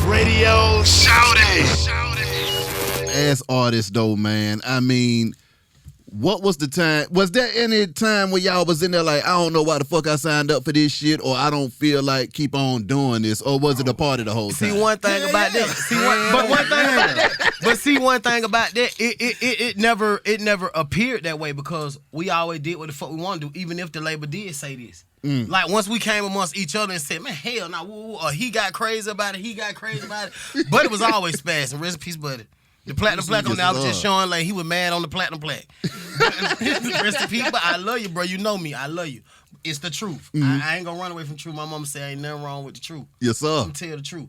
Radio. Shout it. As artists, though, man, I mean, what was the time? Was there any time where y'all was in there like, I don't know why the fuck I signed up for this shit, or I don't feel like keep on doing this, or was it a part of the whole time? See one thing about that. See one thing about that. It never appeared that way because we always did what the fuck we want to do, even if the label did say this. Like once we came amongst each other and said, man, hell no, or he got crazy about it, but it was always spazzing. Rest in peace, buddy. The platinum plaque on there, I was just showing like he was mad on the platinum plaque. Rest in peace, but I love you, bro. You know me. I love you. It's the truth. I ain't gonna run away from the truth. My mama said ain't nothing wrong with the truth. Yes, sir. I'm tell the truth.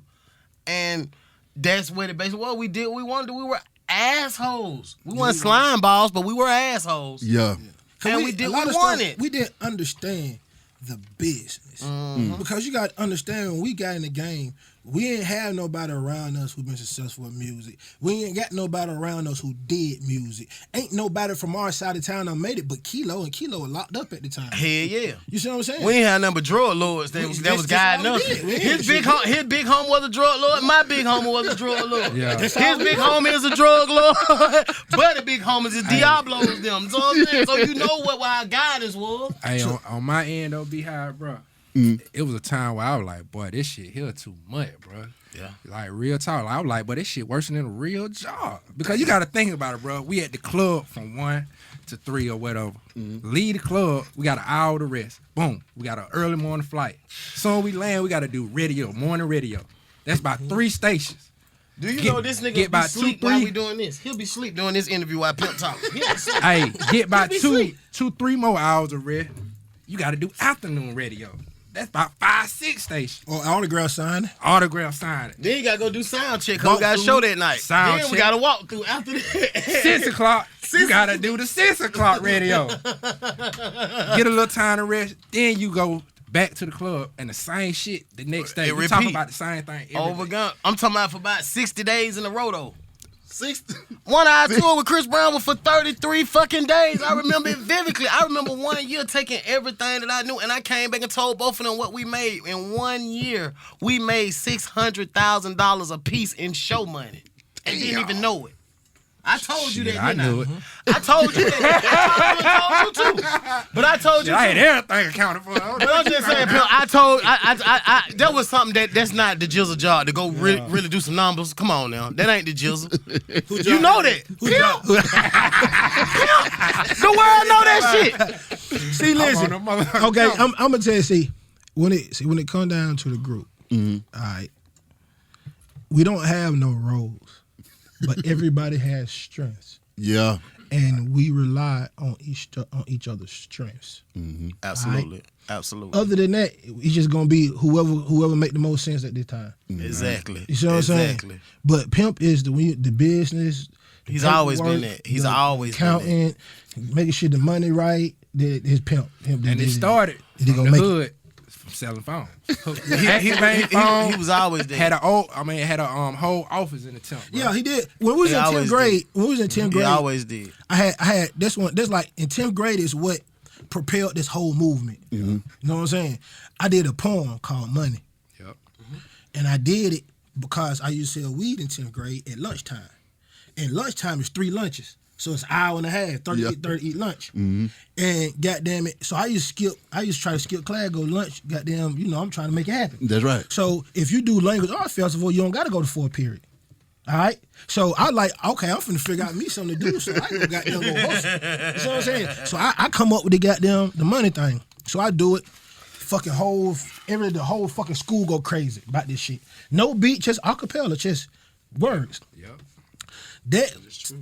And that's where the basically what we did, we wanted to, we were assholes. We weren't slime balls, but we were assholes. Yeah. And we did what we wanted. We didn't understand the business. Because you got to understand when we got in the game, we ain't have nobody around us who been successful in music. We ain't got nobody around us who did music. Ain't nobody from our side of town that made it but Kilo, and Kilo was locked up at the time. Hell yeah. You see what I'm saying? We ain't had nothing but drug lords that was guiding us. His big homie was a drug lord. My big homie was a drug lord. Yeah. His big homie is a drug lord. But the big homies is Diablos them. So, you know what our guidance was. Hey, on my end though, Beehive, bro. It was a time where I was like, boy, this shit here too much, bro. Yeah. Like, real talk. I was like, boy, this shit worse than a real job. Because you got to think about it, bro. We at the club from 1 to 3 or whatever. Leave the club, we got an hour to rest. Boom. We got an early morning flight. Soon we land, we got to do radio, morning radio. That's about 3 stations. Do you know this nigga get be by sleep 2, 3? while we doing this? He'll be sleep doing this interview while Pimp talking. Hey, get by 2, 3 more hours of rest. You got to do afternoon radio. That's about 5, 6 stations. Or autograph signing. Autograph signing. Then you gotta go do sound check. Cause we got a show that night. Sound then check. We gotta walk through after that. 6 o'clock. You gotta do the 6 o'clock radio. Get a little time to rest. Then you go back to the club and the same shit the next day. We talking about the same thing. Overgun. I'm talking about for about 60 days in a row though. 60. 1 hour tour with Chris Brown was for 33 fucking days. I remember it vividly. I remember 1 year taking everything that I knew, and I came back and told both of them what we made. In 1 year, we made $600,000 a piece in show money, and didn't even know it. I told you that, didn't I? Knew it. I told you that. I told you too. But I told you I too. had everything accounted for. But I'm just saying, Bill, I that was something that's not the Jizzle job to go really do some numbers. Come on now. That ain't the Jizzle. You know that. Pimp. The world know that shit. See, listen. Okay, I'm gonna tell you, see, when it come down to the group, all right, we don't have no roles. But everybody has strengths. Yeah. And we rely on each other's strengths. Absolutely. Right? Absolutely. Other than that, it's just gonna be whoever make the most sense at this time. Exactly. You see what I'm saying? But Pimp is the business. He's always been that. He's always accountant, making sure the money right. His Pimp. And it started from the hood. Selling phones. He was always there. Had a whole office in the temp. Bro. Yeah, he did. When we was in 10th grade, he always did. I had this one. That's like in 10th grade is what propelled this whole movement. You know what I'm saying? I did a poem called Money. Yep. And I did it because I used to sell weed in 10th grade at lunchtime. And lunchtime is 3 lunches. So it's an hour and a half, 30 eat lunch. And goddamn it, so I used to try to skip class, go to lunch, goddamn, I'm trying to make it happen. That's right. So if you do language art festival, you don't gotta go to 4 period. All right? So I like, okay, I'm finna figure out me something to do, so I go goddamn go hustle. You know what I'm saying? So I come up with the money thing. So I do it. Fucking the whole fucking school go crazy about this shit. No beat, just acapella, just words. Yep. That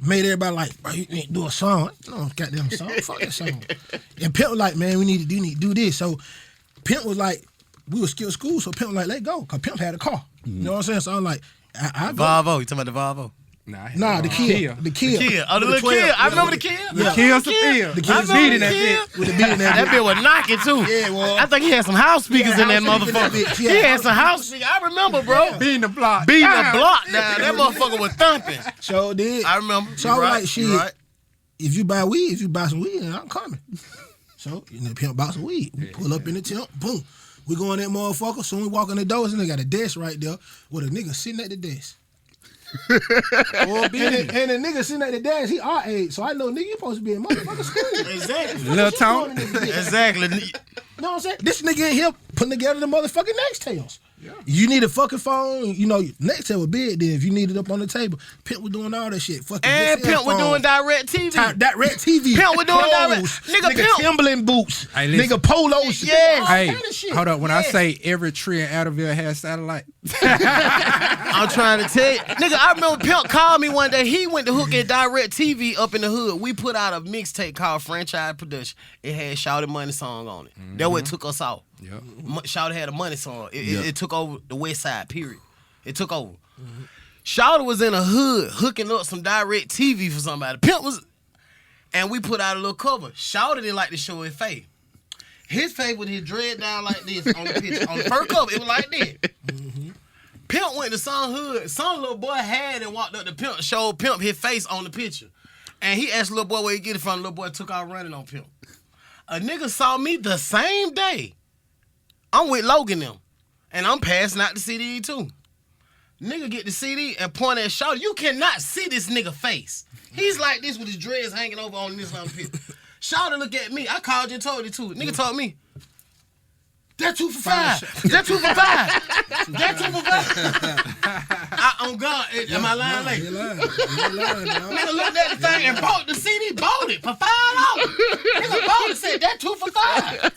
made everybody like, bro, you need to do a song. No goddamn song. Fuck that song. And Pimp was like, man, we need to do this. So Pimp was like, we were skip school, so Pimp was like, let go. Because Pimp had a car. You know what I'm saying? So I'm like, I go. Volvo. You talking about the Volvo? Nah, the Kia. The Kia. Oh, the little Kia. I remember the Kia. The Kia Sophia. The Kia beat in that bitch. With the beat in that bitch. That bitch was knocking too. Yeah, well. I think he had some house speakers in that motherfucker. He had some house speakers. I remember, bro. Beating the block. Beating the block down. That motherfucker was thumping. So did. I remember. So I was like, shit, if you buy some weed, then I'm coming. So, Pimp bought some weed. We pull up in the tent, boom. We go in that motherfucker. Soon we walk in the doors and they got a desk right there with a nigga sitting at the desk. And the nigga sitting at the desk, he our age, so I know nigga you supposed to be in motherfucking school. Exactly. Lil Tony. Exactly. You know what I'm saying? This nigga in here putting together the motherfucking Nextels. Yeah. You need a fucking phone, you know, Nextel was big then if you need it up on the table. Pimp was doing all that shit. Fucking And Pimp was doing direct TV. Direct TV. Pimp was doing direct. Nigga Pimp. Timberland boots. Hey, listen. Nigga polos. Yeah. All Hey, kind of shit. hold up. When I say every tree in Adderville has satellite, I'm trying to tell you. Nigga, I remember Pimp called me one day. He went to hook at direct TV up in the hood. We put out a mixtape called Franchize Boyz. It had Shawty Money song on it. That what took us off. Yep. Shawty had a money song. It took over the West Side, period. It took over. Shawty was in a hood hooking up some direct TV for somebody. Pimp was, and we put out a little cover. Shawty didn't like to show his face. His face with his dread down like this on the picture. On the first cover, it was like that. Pimp went to some hood. Some little boy had and walked up to Pimp, showed Pimp his face on the picture. And he asked little boy where he get it from. Little boy took out running on Pimp. A nigga saw me the same day. I'm with Logan them. And I'm passing out the CD too. Nigga get the CD and point at Shawty. You cannot see this nigga face. He's like this with his dreads hanging over on this picture. Shawty look at me. I called you and told you too. Nigga told me, that 2 for $5. That 2 for $5. That 2 for $5. On God, am I lying late? You're lying, dog. Nigga looked at the thing and bought the CD, bought it for $5. Nigga bought it, said that 2 for $5.